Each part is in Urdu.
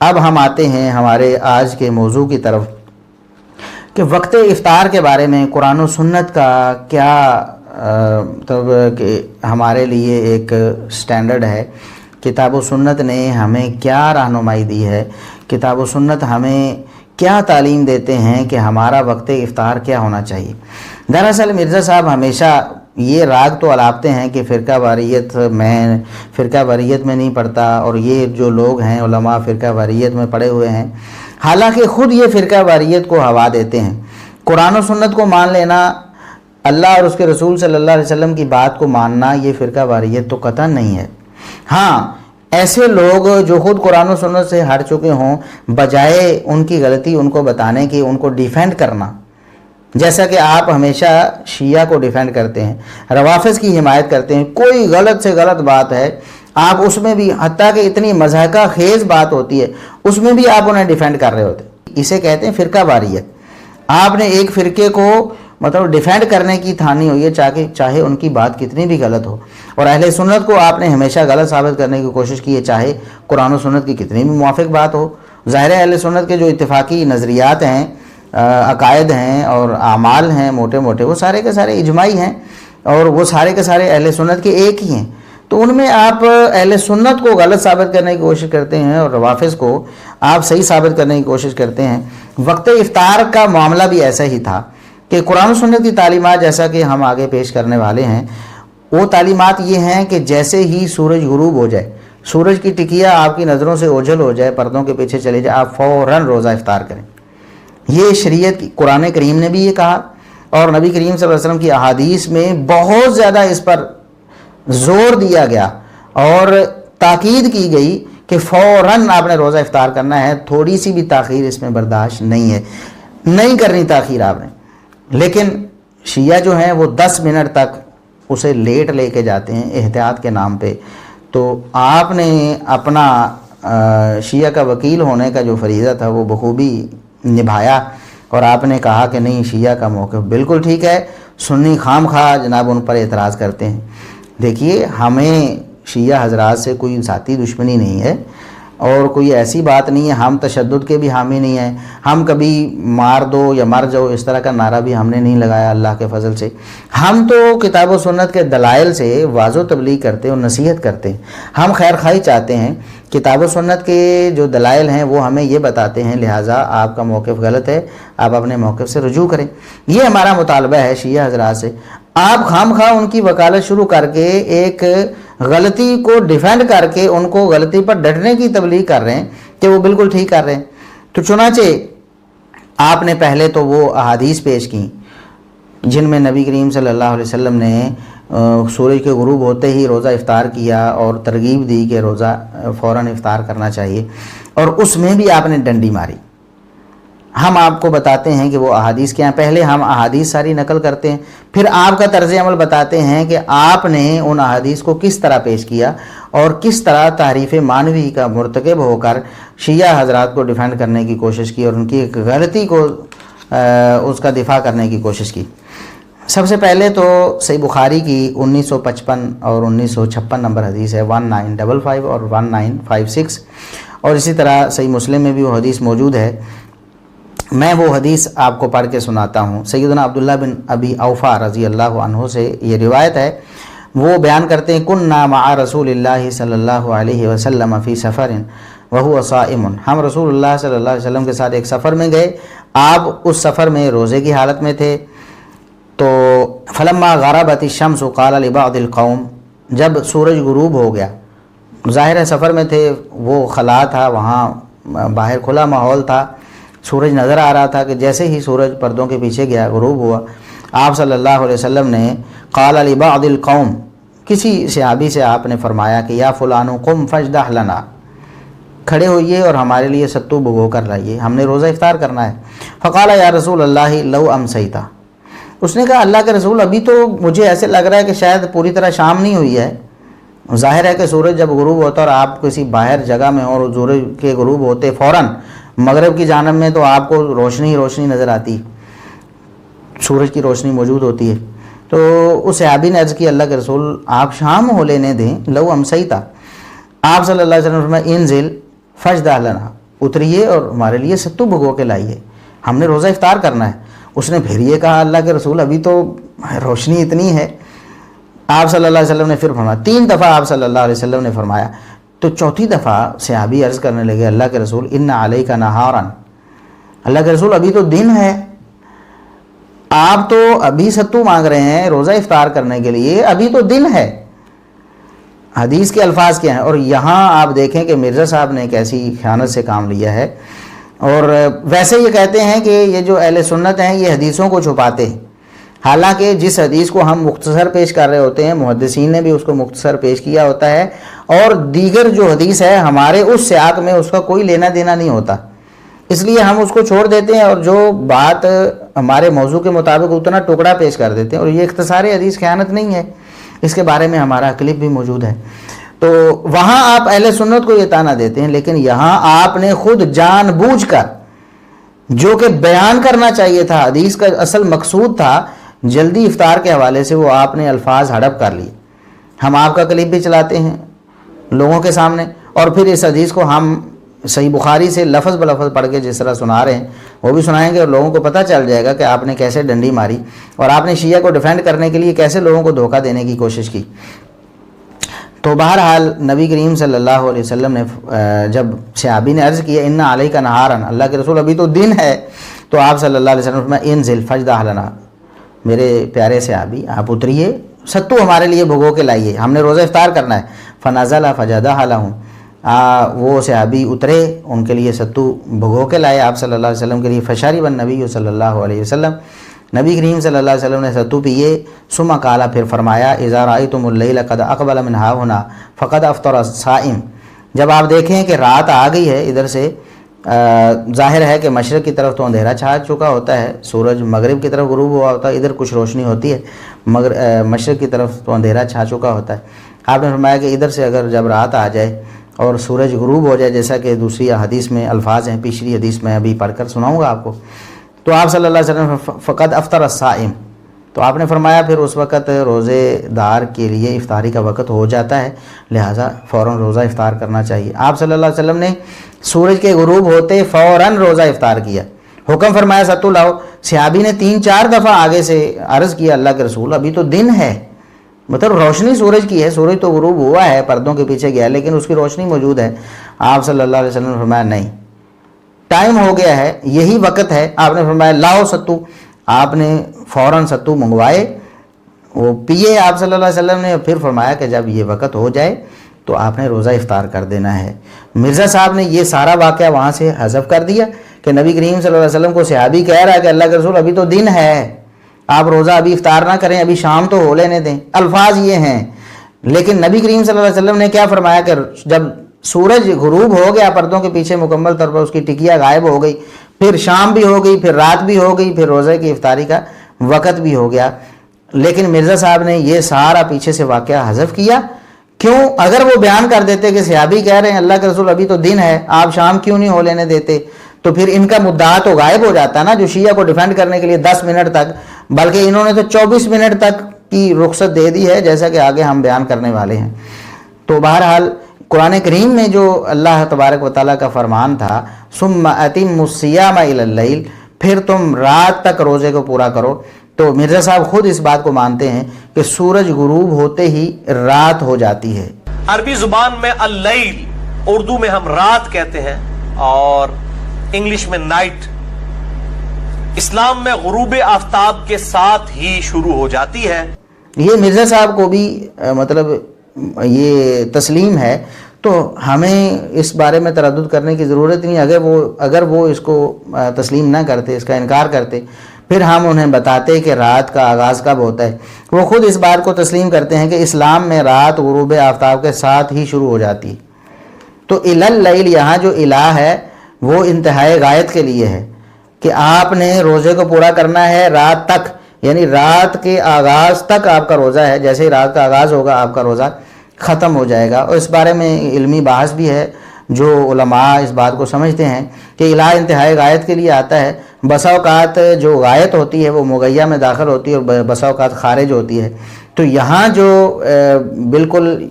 اب ہم آتے ہیں ہمارے آج کے موضوع کی طرف کہ وقت افطار کے بارے میں قرآن و سنت کا کیا مطلب کہ ہمارے لیے ایک سٹینڈرڈ ہے، کتاب و سنت نے ہمیں کیا رہنمائی دی ہے، کتاب و سنت ہمیں کیا تعلیم دیتے ہیں کہ ہمارا وقت افطار کیا ہونا چاہیے۔ دراصل مرزا صاحب ہمیشہ یہ راگ تو الاپتے ہیں کہ فرقہ واریت میں نہیں پڑھتا، اور یہ جو لوگ ہیں علماء فرقہ واریت میں پڑے ہوئے ہیں، حالانکہ خود یہ فرقہ واریت کو ہوا دیتے ہیں۔ قرآن و سنت کو مان لینا، اللہ اور اس کے رسول صلی اللہ علیہ وسلم کی بات کو ماننا، یہ فرقہ واریت تو قطعا نہیں ہے۔ ہاں، ایسے لوگ جو خود قرآن و سنت سے ہٹ چکے ہوں، بجائے ان کی غلطی ان کو بتانے کی، ان کو ڈیفینڈ کرنا، جیسا کہ آپ ہمیشہ شیعہ کو ڈیفینڈ کرتے ہیں، روافض کی حمایت کرتے ہیں، کوئی غلط سے غلط بات ہے آپ اس میں بھی، حتیٰ کہ اتنی مضحکہ خیز بات ہوتی ہے اس میں بھی آپ انہیں ڈیفینڈ کر رہے ہوتے ہیں، اسے کہتے ہیں فرقہ واریت۔ آپ نے ایک فرقے کو مطلب ڈیفینڈ کرنے کی ٹھانی ہوئی ہے، چاہے ان کی بات کتنی بھی غلط ہو، اور اہل سنت کو آپ نے ہمیشہ غلط ثابت کرنے کی کوشش کی ہے، چاہے قرآن و سنت کی کتنی بھی موافق بات ہو۔ ظاہر ہے اہل سنت کے جو اتفاقی نظریات ہیں، عقائد ہیں اور اعمال ہیں، موٹے موٹے وہ سارے کے سارے اجماعی ہیں، اور وہ سارے کے سارے اہل سنت کے ایک ہی ہیں، تو ان میں آپ اہل سنت کو غلط ثابت کرنے کی کوشش کرتے ہیں اور روافض کو آپ صحیح ثابت کرنے کی کوشش کرتے ہیں۔ وقت افطار کا معاملہ بھی ایسا ہی تھا کہ قرآن و سنت کی تعلیمات، جیسا کہ ہم آگے پیش کرنے والے ہیں، وہ تعلیمات یہ ہیں کہ جیسے ہی سورج غروب ہو جائے، سورج کی ٹکیا آپ کی نظروں سے اوجھل ہو جائے، پردوں کے پیچھے چلے جائے، آپ فوراً روزہ افطار کریں۔ یہ شریعت کی، قرآن کریم نے بھی یہ کہا، اور نبی کریم صلی اللہ علیہ وسلم کی احادیث میں بہت زیادہ اس پر زور دیا گیا اور تاکید کی گئی کہ فوراً آپ نے روزہ افطار کرنا ہے، تھوڑی سی بھی تاخیر اس میں برداشت نہیں ہے، نہیں کرنی تاخیر آپ نے۔ لیکن شیعہ جو ہیں وہ 10 منٹ تک اسے لیٹ لے کے جاتے ہیں احتیاط کے نام پہ۔ تو آپ نے اپنا شیعہ کا وکیل ہونے کا جو فریضہ تھا وہ بخوبی نبھایا، اور آپ نے کہا کہ نہیں، شیعہ کا موقف بالکل ٹھیک ہے، سنی خام خواہ جناب ان پر اعتراض کرتے ہیں۔ دیکھیے، ہمیں شیعہ حضرات سے کوئی ذاتی دشمنی نہیں ہے، اور کوئی ایسی بات نہیں ہے، ہم تشدد کے بھی حامی نہیں ہیں، ہم کبھی مار دو یا مر جاؤ اس طرح کا نعرہ بھی ہم نے نہیں لگایا اللہ کے فضل سے۔ ہم تو کتاب و سنت کے دلائل سے واضح و تبلیغ کرتے ہیں اور نصیحت کرتے ہیں، ہم خیر خواہی چاہتے ہیں، کتاب و سنت کے جو دلائل ہیں وہ ہمیں یہ بتاتے ہیں، لہٰذا آپ کا موقف غلط ہے، آپ اپنے موقف سے رجوع کریں۔ یہ ہمارا مطالبہ ہے شیعہ حضرات سے۔ آپ خام خواہ ان کی وکالت شروع کر کے ایک غلطی کو ڈیفینڈ کر کے ان کو غلطی پر ڈٹنے کی تبلیغ کر رہے ہیں کہ وہ بالکل ٹھیک کر رہے ہیں۔ تو چنانچہ آپ نے پہلے تو وہ احادیث پیش کی جن میں نبی کریم صلی اللہ علیہ وسلم نے سورج کے غروب ہوتے ہی روزہ افطار کیا اور ترغیب دی کہ روزہ فوراً افطار کرنا چاہیے، اور اس میں بھی آپ نے ڈنڈی ماری۔ ہم آپ کو بتاتے ہیں کہ وہ احادیث کیا ہیں، پہلے ہم احادیث ساری نقل کرتے ہیں، پھر آپ کا طرز عمل بتاتے ہیں کہ آپ نے ان احادیث کو کس طرح پیش کیا اور کس طرح تحریف مانوی کا مرتکب ہو کر شیعہ حضرات کو ڈیفینڈ کرنے کی کوشش کی اور ان کی ایک غلطی کو اس کا دفاع کرنے کی کوشش کی۔ سب سے پہلے تو صحیح بخاری کی 1955 اور 1956 نمبر حدیث ہے، 1955 اور 1956، اور اسی طرح صحیح مسلم میں بھی وہ حدیث موجود ہے۔ میں وہ حدیث آپ کو پڑھ کے سناتا ہوں۔ سیدنا عبداللہ بن ابی اوفا رضی اللہ عنہ سے یہ روایت ہے، وہ بیان کرتے ہیں، کننا مع رسول اللہ صلی اللہ علیہ وسلم فی سفر وہو صائم، ہم رسول اللہ صلی اللہ علیہ وسلم کے ساتھ ایک سفر میں گئے، آپ اس سفر میں روزے کی حالت میں تھے۔ تو فلما غربت الشمس قال لبعض القوم، جب سورج غروب ہو گیا، ظاہر ہے سفر میں تھے، وہ خلا تھا، وہاں باہر کھلا ماحول تھا، سورج نظر آ رہا تھا کہ جیسے ہی سورج پردوں کے پیچھے گیا، غروب ہوا، آپ صلی اللہ علیہ وسلم نے قال لبعض القوم، کسی صحابی سے آپ نے فرمایا کہ یا فلانو قم فاجدح لنا، کھڑے ہوئیے اور ہمارے لیے ستو بھگو کر لائیے، ہم نے روزہ افطار کرنا ہے۔ فقال یا رسول اللہ لو امسیتا، اس نے کہا اللہ کے رسول ابھی تو مجھے ایسے لگ رہا ہے کہ شاید پوری طرح شام نہیں ہوئی ہے۔ ظاہر ہے کہ سورج جب غروب ہوتا اور آپ کسی باہر جگہ میں اور سورج کے غروب ہوتے فوراً مغرب کی جانب میں تو آپ کو روشنی روشنی نظر آتی، سورج کی روشنی موجود ہوتی ہے۔ تو اس صحابی نے عرض کی اللہ کے رسول آپ شام ہو لینے دیں، لو امسیتا، آپ صلی اللہ علیہ وسلم نے فرمایا انزل فاجدح لنا، اتریے اور ہمارے لیے ستو بھگو کے لائیے، ہم نے روزہ افطار کرنا ہے۔ اس نے پھر یہ کہا اللہ کے رسول ابھی تو روشنی اتنی ہے۔ آپ صلی اللہ علیہ وسلم نے پھر فرمایا، 3 دفعہ آپ صلی اللہ علیہ وسلم نے فرمایا، تو چوتھی دفعہ صحابی عرض کرنے لگے اللہ کے رسول ان علیک نہارا، اللہ کے رسول ابھی تو دن ہے، آپ تو ابھی ستو مانگ رہے ہیں روزہ افطار کرنے کے لیے، ابھی تو دن ہے۔ حدیث کے الفاظ کیا ہیں؟ اور یہاں آپ دیکھیں کہ مرزا صاحب نے ایک ایسی خیانت سے کام لیا ہے، اور ویسے یہ کہتے ہیں کہ یہ جو اہل سنت ہیں یہ حدیثوں کو چھپاتے ہیں، حالانکہ جس حدیث کو ہم مختصر پیش کر رہے ہوتے ہیں محدثین نے بھی اس کو مختصر پیش کیا ہوتا ہے، اور دیگر جو حدیث ہے ہمارے اس سیاق میں اس کا کوئی لینا دینا نہیں ہوتا، اس لیے ہم اس کو چھوڑ دیتے ہیں اور جو بات ہمارے موضوع کے مطابق اتنا ٹکڑا پیش کر دیتے ہیں، اور یہ اختصار حدیث خیانت نہیں ہے، اس کے بارے میں ہمارا کلپ بھی موجود ہے۔ تو وہاں آپ اہل سنت کو یہ تانا دیتے ہیں، لیکن یہاں آپ نے خود جان بوجھ کر جو کہ بیان کرنا چاہیے تھا، حدیث کا اصل مقصود تھا جلدی افطار کے حوالے سے، وہ آپ نے الفاظ ہڑپ کر لیے۔ ہم آپ کا کلپ بھی چلاتے ہیں لوگوں کے سامنے، اور پھر اس حدیث کو ہم صحیح بخاری سے لفظ بلفظ پڑھ کے جس طرح سنا رہے ہیں وہ بھی سنائیں گے، اور لوگوں کو پتہ چل جائے گا کہ آپ نے کیسے ڈنڈی ماری اور آپ نے شیعہ کو ڈیفینڈ کرنے کے لیے کیسے لوگوں کو دھوکہ دینے کی کوشش کی۔ تو بہرحال نبی کریم صلی اللہ علیہ وسلم نے جب صحابی نے عرض کیا ان علیک نہارا، اللہ کے رسول ابھی تو دن ہے، تو آپ صلی اللہ علیہ وسلم نے فرمایا انزل فجدہ لنا، میرے پیارے صحابی آپ اتریے، ستو ہمارے لیے بھگو کے لائیے، ہم نے روزہ افطار کرنا ہے۔ فنزل فجدہ لہم، وہ صحابی اترے، ان کے لیے ستو بھگو کے لائے آپ صلی اللہ علیہ وسلم کے لیے۔ فشرب النبی صلی اللہ علیہ وسلم، نبی کریم صلی اللہ علیہ وسلم نے ستو پیے۔ ثم قال، پھر فرمایا اذا رأیتم اللیل قد اقبل من ہاہنا فقد افطر الصائم، جب آپ دیکھیں کہ رات آ گئی ہے ادھر سے، ظاہر ہے کہ مشرق کی طرف تو اندھیرا چھا چکا ہوتا ہے، سورج مغرب کی طرف غروب ہوا ہوتا ہے، ادھر کچھ روشنی ہوتی ہے، مگر مشرق کی طرف تو اندھیرا چھا چکا ہوتا ہے۔ آپ نے فرمایا کہ ادھر سے اگر جب رات آ جائے اور سورج غروب ہو جائے، جیسا کہ دوسری حدیث میں الفاظ ہیں، پچھلی حدیث میں ابھی پڑھ کر سناؤں گا آپ کو، تو آپ صلی اللہ علیہ وسلم فقد افطر الصائم، تو آپ نے فرمایا پھر اس وقت روزے دار کے لیے افطاری کا وقت ہو جاتا ہے، لہٰذا فوراً روزہ افطار کرنا چاہیے۔ آپ صلی اللہ علیہ وسلم نے سورج کے غروب ہوتے فوراً روزہ افطار کیا، حکم فرمایا ستو لاؤ۔ صحابی نے 3-4 دفعہ آگے سے عرض کیا اللہ کے رسول ابھی تو دن ہے، مطلب روشنی سورج کی ہے، سورج تو غروب ہوا ہے، پردوں کے پیچھے گیا لیکن اس کی روشنی موجود ہے۔ آپ صلی اللہ علیہ وسلم نے فرمایا نہیں، ٹائم ہو گیا ہے، یہی وقت ہے۔ آپ نے فرمایا لاؤ ستو، آپ نے فوراً ستو منگوائے، وہ پیے آپ صلی اللہ علیہ وسلم نے، پھر فرمایا کہ جب یہ وقت ہو جائے تو آپ نے روزہ افطار کر دینا ہے۔ مرزا صاحب نے یہ سارا واقعہ وہاں سے حذف کر دیا کہ نبی کریم صلی اللہ علیہ وسلم کو صحابی کہہ رہا ہے کہ اللہ کے رسول ابھی تو دن ہے، آپ روزہ ابھی افطار نہ کریں، ابھی شام تو ہو لینے دیں، الفاظ یہ ہیں۔ لیکن نبی کریم صلی اللہ علیہ وسلم نے کیا فرمایا کہ جب سورج غروب ہو گیا پردوں کے پیچھے مکمل طور پر، اس کی ٹکیا غائب ہو گئی، پھر شام بھی ہو گئی، پھر رات بھی ہو گئی، پھر روزے کی افطاری کا وقت بھی ہو گیا۔ لیکن مرزا صاحب نے یہ سارا پیچھے سے واقعہ حذف کیا، کیوں؟ اگر وہ بیان کر دیتے کہ صحابی کہہ رہے ہیں اللہ کے رسول ابھی تو دن ہے، آپ شام کیوں نہیں ہو لینے دیتے، تو پھر ان کا مدعا تو غائب ہو جاتا نا، جو شیعہ کو ڈیفینڈ کرنے کے لیے 10 منٹ تک، بلکہ انہوں نے تو 24 منٹ تک کی رخصت دے دی ہے، جیسا کہ آگے ہم بیان کرنے والے ہیں۔ تو بہرحال قرآن کریم میں جو اللہ تبارک و تعالیٰ کا فرمان تھا ثم اتموا الصیام الی اللیل، پھر تم رات تک روزے کو پورا کرو، تو مرزا صاحب خود اس بات کو مانتے ہیں کہ سورج غروب ہوتے ہی رات ہو جاتی ہے۔ عربی زبان میں اللیل، اردو میں ہم رات کہتے ہیں اور انگلش میں نائٹ، اسلام میں غروب آفتاب کے ساتھ ہی شروع ہو جاتی ہے۔ یہ مرزا صاحب کو بھی مطلب یہ تسلیم ہے، تو ہمیں اس بارے میں تردد کرنے کی ضرورت نہیں۔ اگر وہ اس کو تسلیم نہ کرتے، اس کا انکار کرتے، پھر ہم انہیں بتاتے کہ رات کا آغاز کب ہوتا ہے۔ وہ خود اس بات کو تسلیم کرتے ہیں کہ اسلام میں رات غروب آفتاب کے ساتھ ہی شروع ہو جاتی ہے۔ تو الی اللیل یہاں جو الہ ہے وہ انتہائی غایت کے لیے ہے کہ آپ نے روزے کو پورا کرنا ہے رات تک، یعنی رات کے آغاز تک آپ کا روزہ ہے، جیسے ہی رات کا آغاز ہوگا آپ کا روزہ ختم ہو جائے گا۔ اور اس بارے میں علمی بحث بھی ہے، جو علماء اس بات کو سمجھتے ہیں کہ الہ انتہائی غایت کے لیے آتا ہے۔ بسا اوقات جو غایت ہوتی ہے وہ مغیہ میں داخل ہوتی ہے اور بسا اوقات خارج ہوتی ہے۔ تو یہاں جو بالکل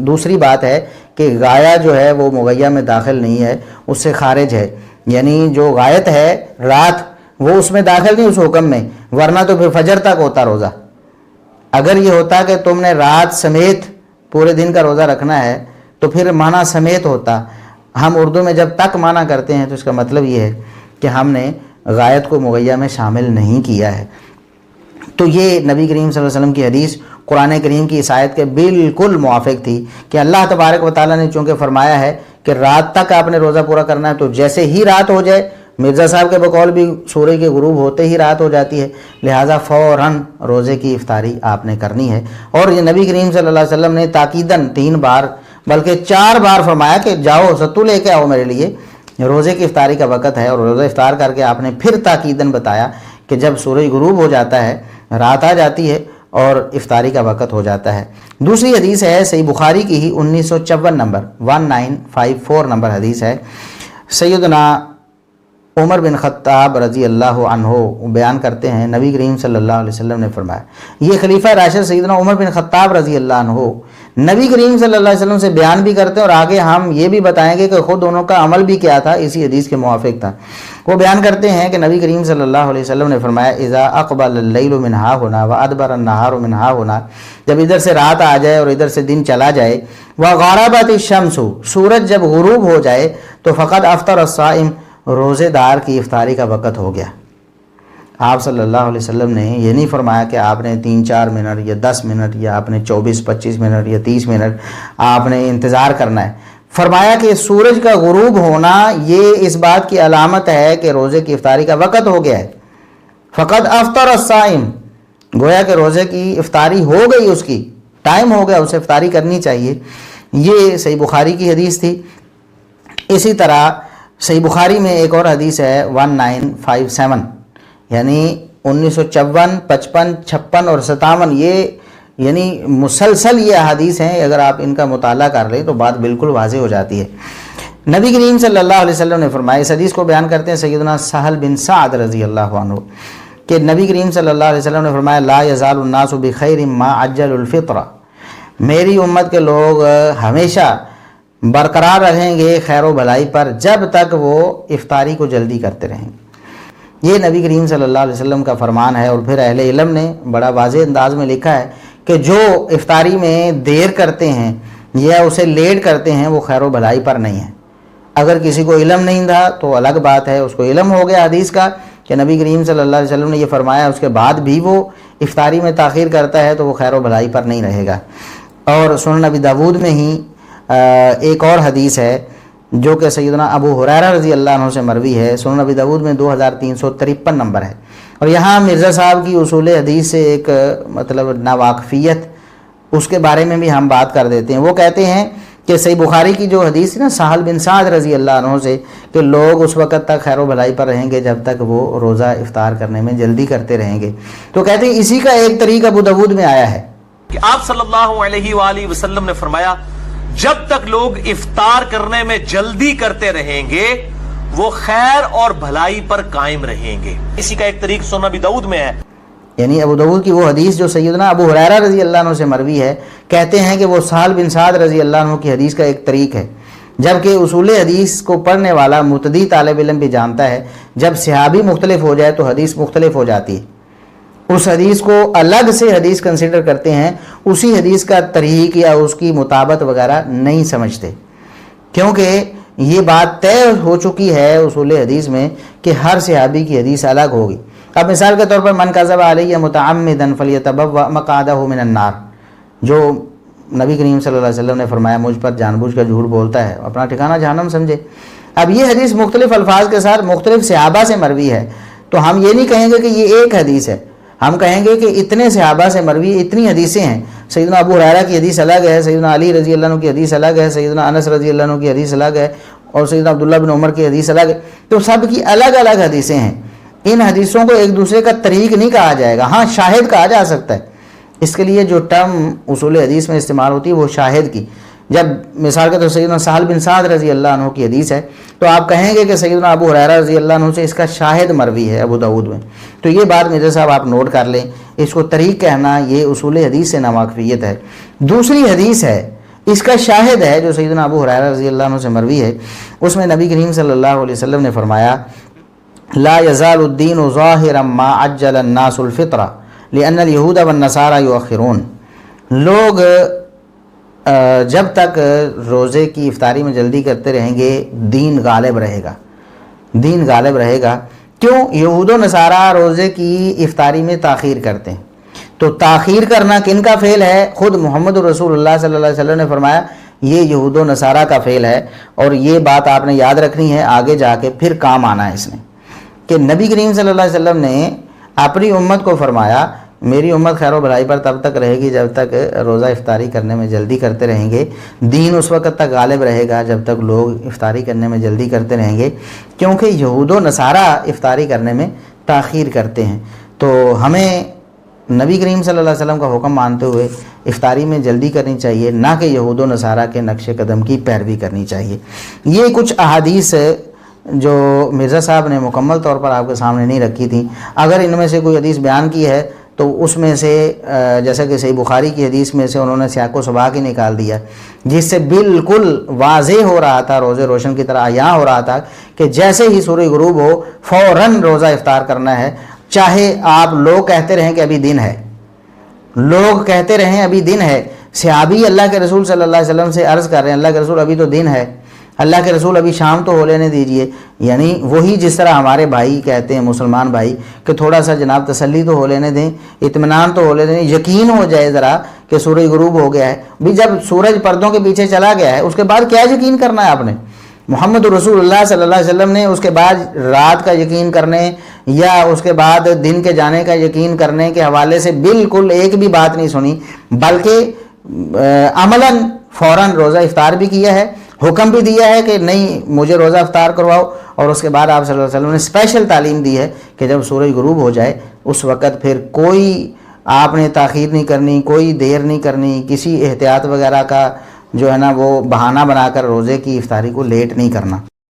دوسری بات ہے کہ غایہ جو ہے وہ مغیہ میں داخل نہیں ہے، اس سے خارج ہے، یعنی جو غایت ہے رات وہ اس میں داخل نہیں اس حکم میں، ورنہ تو پھر فجر تک ہوتا روزہ۔ اگر یہ ہوتا کہ تم نے رات سمیت پورے دن کا روزہ رکھنا ہے تو پھر معنی سمیت ہوتا۔ ہم اردو میں جب تک معنی کرتے ہیں تو اس کا مطلب یہ ہے کہ ہم نے غایت کو مغیہ میں شامل نہیں کیا ہے۔ تو یہ نبی کریم صلی اللہ علیہ وسلم کی حدیث قرآن کریم کی اس آیت کے بالکل موافق تھی کہ اللہ تبارک و تعالیٰ نے چونکہ فرمایا ہے کہ رات تک آپ نے روزہ پورا کرنا ہے، تو جیسے ہی رات ہو جائے، مرزا صاحب کے بقول بھی سورج کے غروب ہوتے ہی رات ہو جاتی ہے، لہٰذا فوراً روزے کی افطاری آپ نے کرنی ہے۔ اور یہ نبی کریم صلی اللہ علیہ وسلم نے تاکیداً 3 بار بلکہ 4 بار فرمایا کہ جاؤ ستو لے کے آؤ میرے لیے، روزے کی افطاری کا وقت ہے۔ اور روزہ افطار کر کے آپ نے پھر تاکیداً بتایا کہ جب سورج غروب ہو جاتا ہے، رات آ جاتی ہے اور افطاری کا وقت ہو جاتا ہے۔ دوسری حدیث ہے صحیح بخاری کی ہی 1954 نمبر 1954 نمبر حدیث ہے، سیدنا عمر بن خطاب رضی اللہ عنہ بیان کرتے ہیں نبی کریم صلی اللہ علیہ وسلم نے فرمایا، یہ خلیفہ راشد سیدنا عمر بن خطاب رضی اللہ عنہ نبی کریم صلی اللہ علیہ وسلم سے بیان بھی کرتے ہیں، اور آگے ہم یہ بھی بتائیں گے کہ خود انہوں کا عمل بھی کیا تھا، اسی حدیث کے موافق تھا۔ وہ بیان کرتے ہیں کہ نبی کریم صلی اللہ علیہ وسلم نے فرمایا، اذا اقبل اللیل من ہا ہونا وادبر النہار من ہا ہونا، جب ادھر سے رات آ جائے اور ادھر سے دن چلا جائے، وغربت الشمس، سورج جب غروب ہو جائے، تو فقد افطر الصائم، روزے دار کی افطاری کا وقت ہو گیا۔ آپ صلی اللہ علیہ وسلم نے یہ نہیں فرمایا کہ آپ نے 3-4 منٹ یا 10 منٹ یا آپ نے 24-25 منٹ یا 30 منٹ آپ نے انتظار کرنا ہے، فرمایا کہ سورج کا غروب ہونا یہ اس بات کی علامت ہے کہ روزے کی افطاری کا وقت ہو گیا ہے۔ فقد افطر الصائم، گویا کہ روزے کی افطاری ہو گئی، اس کی ٹائم ہو گیا، اسے افطاری کرنی چاہیے۔ یہ صحیح بخاری کی حدیث تھی۔ اسی طرح صحیح بخاری میں ایک اور حدیث ہے 1957، یعنی 1954، 55، 56 اور 57، یہ یعنی مسلسل یہ احادیث ہیں، اگر آپ ان کا مطالعہ کر لیں تو بات بالکل واضح ہو جاتی ہے۔ نبی کریم صلی اللہ علیہ وسلم نے فرمایا، اس حدیث کو بیان کرتے ہیں سیدنا سہل بن سعد رضی اللہ عنہ، کہ نبی کریم صلی اللہ علیہ وسلم نے فرمایا، لا یزال الناس بخیر ما عجل الفطر، میری امت کے لوگ ہمیشہ برقرار رہیں گے خیر و بھلائی پر جب تک وہ افطاری کو جلدی کرتے رہیں گے۔ یہ نبی کریم صلی اللہ علیہ وسلم کا فرمان ہے۔ اور پھر اہل علم نے بڑا واضح انداز میں لکھا ہے کہ جو افطاری میں دیر کرتے ہیں یا اسے لیٹ کرتے ہیں وہ خیر و بھلائی پر نہیں ہے۔ اگر کسی کو علم نہیں تھا تو الگ بات ہے، اس کو علم ہو گیا حدیث کا کہ نبی کریم صلی اللہ علیہ وسلم نے یہ فرمایا، اس کے بعد بھی وہ افطاری میں تاخیر کرتا ہے تو وہ خیر و بھلائی پر نہیں رہے گا۔ اور سنن نبی داود میں ہی ایک اور حدیث ہے جو کہ سیدنا ابو ہریرہ رضی اللہ عنہ سے مروی ہے، سنن نبی داود میں 2353 نمبر ہے۔ اور یہاں مرزا صاحب کی اصول حدیث سے ایک مطلب ناواقفیت، اس کے بارے میں بھی ہم بات کر دیتے ہیں۔ وہ کہتے ہیں کہ صحیح بخاری کی جو حدیث ہے نا سہل بن سعد رضی اللہ عنہ سے، کہ لوگ اس وقت تک خیر و بھلائی پر رہیں گے جب تک وہ روزہ افطار کرنے میں جلدی کرتے رہیں گے۔ تو کہتے ہیں اسی کا ایک طریق ابو داود میں آیا ہے کہ آپ صلی اللہ علیہ وآلہ وسلم نے فرمایا، جب تک لوگ افطار کرنے میں جلدی کرتے رہیں گے وہ خیر اور بھلائی پر قائم رہیں گے۔ اسی کا ایک طریق سنن نبی داؤد میں ہے، یعنی ابو داؤد کی وہ حدیث جو سیدنا ابو ہریرہ رضی اللہ عنہ سے مروی ہے، کہتے ہیں کہ وہ سہل بن سعد رضی اللہ عنہ کی حدیث کا ایک طریق ہے، جبکہ اصول حدیث کو پڑھنے والا متدی طالب علم بھی جانتا ہے جب صحابی مختلف ہو جائے تو حدیث مختلف ہو جاتی ہے۔ اس حدیث کو الگ سے حدیث کنسیڈر کرتے ہیں، اسی حدیث کا طریق یا اس کی مطابقت وغیرہ نہیں سمجھتے، کیونکہ یہ بات طے ہو چکی ہے اصول حدیث میں کہ ہر صحابی کی حدیث الگ ہوگی۔ اب مثال کے طور پر من کذب علی متعمدا فلیتبوأ مقعدہ من النار، جو نبی کریم صلی اللہ علیہ وسلم نے فرمایا مجھ پر جان بوجھ کر جھوٹ بولتا ہے اپنا ٹھکانہ جہنم سمجھے۔ اب یہ حدیث مختلف الفاظ کے ساتھ مختلف صحابہ سے مروی ہے، تو ہم یہ نہیں کہیں گے کہ یہ ایک حدیث ہے، ہم کہیں گے کہ اتنے صحابہ سے مروی اتنی حدیثیں ہیں۔ سیدنا ابو ہریرہ کی حدیث الگ ہے، سیدنا علی رضی اللہ عنہ کی حدیث الگ ہے، سیدنا انس رضی اللہ عنہ کی حدیث الگ ہے، اور سیدنا عبداللہ بن عمر کی حدیث الگ ہے، تو سب کی الگ الگ حدیثیں ہیں۔ ان حدیثوں کو ایک دوسرے کا طریق نہیں کہا جائے گا، ہاں شاہد کہا جا سکتا ہے۔ اس کے لیے جو ٹرم اصول حدیث میں استعمال ہوتی ہے وہ شاہد کی۔ جب مثال کے طور سیدنا سہل بن سعد رضی اللہ عنہ کی حدیث ہے تو آپ کہیں گے کہ سیدنا ابو ہریرہ رضی اللہ عنہ سے اس کا شاہد مروی ہے ابو داؤد میں، تو یہ بات مرزا صاحب آپ نوٹ کر لیں، اس کو طریق کہنا یہ اصول حدیث سے ناواقفیت ہے۔ دوسری حدیث ہے اس کا شاہد ہے جو سیدنا ابو ہریرہ رضی اللہ عنہ سے مروی ہے، اس میں نبی کریم صلی اللہ علیہ وسلم نے فرمایا لا يزال الدین ظاہرا ما عجل الناس الفطرہ لأن اليہود والنصارى یؤخرون، لوگ جب تک روزے کی افطاری میں جلدی کرتے رہیں گے دین غالب رہے گا، دین غالب رہے گا۔ کیوں؟ یہود و نصارہ روزے کی افطاری میں تاخیر کرتے ہیں، تو تاخیر کرنا کن کا فعل ہے؟ خود محمد رسول اللہ صلی اللہ علیہ وسلم نے فرمایا یہ یہود و نصارہ کا فعل ہے، اور یہ بات آپ نے یاد رکھنی ہے، آگے جا کے پھر کام آنا ہے اس نے، کہ نبی کریم صلی اللہ علیہ وسلم نے اپنی امت کو فرمایا میری امت خیر و بھلائی پر تب تک رہے گی جب تک روزہ افطاری کرنے میں جلدی کرتے رہیں گے، دین اس وقت تک غالب رہے گا جب تک لوگ افطاری کرنے میں جلدی کرتے رہیں گے، کیونکہ یہود و نصارہ افطاری کرنے میں تاخیر کرتے ہیں۔ تو ہمیں نبی کریم صلی اللہ علیہ وسلم کا حکم مانتے ہوئے افطاری میں جلدی کرنی چاہیے، نہ کہ یہود و نصارہ کے نقش قدم کی پیروی کرنی چاہیے۔ یہ کچھ احادیث جو مرزا صاحب نے مکمل طور پر آپ کے سامنے نہیں رکھی تھیں، اگر ان میں سے کوئی حدیث بیان کی ہے تو اس میں سے جیسا کہ صحیح بخاری کی حدیث میں سے انہوں نے سیاق و سباق ہی نکال دیا، جس سے بالکل واضح ہو رہا تھا، روزے روشن کی طرح عیاں ہو رہا تھا کہ جیسے ہی سورج غروب ہو فوراً روزہ افطار کرنا ہے، چاہے آپ لوگ کہتے رہیں کہ ابھی دن ہے، لوگ کہتے رہیں ابھی دن ہے۔ صحابی اللہ کے رسول صلی اللہ علیہ وسلم سے عرض کر رہے ہیں اللہ کے رسول ابھی تو دن ہے، اللہ کے رسول ابھی شام تو ہو لینے دیجئے، یعنی وہی جس طرح ہمارے بھائی کہتے ہیں مسلمان بھائی کہ تھوڑا سا جناب تسلی تو ہو لینے دیں، اطمینان تو ہو لینے دیں، یقین ہو جائے ذرا کہ سورج غروب ہو گیا ہے۔ بھی جب سورج پردوں کے پیچھے چلا گیا ہے اس کے بعد کیا یقین کرنا ہے آپ نے؟ محمد رسول اللہ صلی اللہ علیہ وسلم نے اس کے بعد رات کا یقین کرنے یا اس کے بعد دن کے جانے کا یقین کرنے کے حوالے سے بالکل ایک بھی بات نہیں سنی، بلکہ عملاً فوراً روزہ افطار بھی کیا ہے، حکم بھی دیا ہے کہ نہیں مجھے روزہ افطار کرواؤ، اور اس کے بعد آپ صلی اللہ علیہ وسلم نے اسپیشل تعلیم دی ہے کہ جب سورج غروب ہو جائے اس وقت پھر کوئی آپ نے تاخیر نہیں کرنی، کوئی دیر نہیں کرنی، کسی احتیاط وغیرہ کا جو ہے نا وہ بہانہ بنا کر روزے کی افطاری کو لیٹ نہیں کرنا۔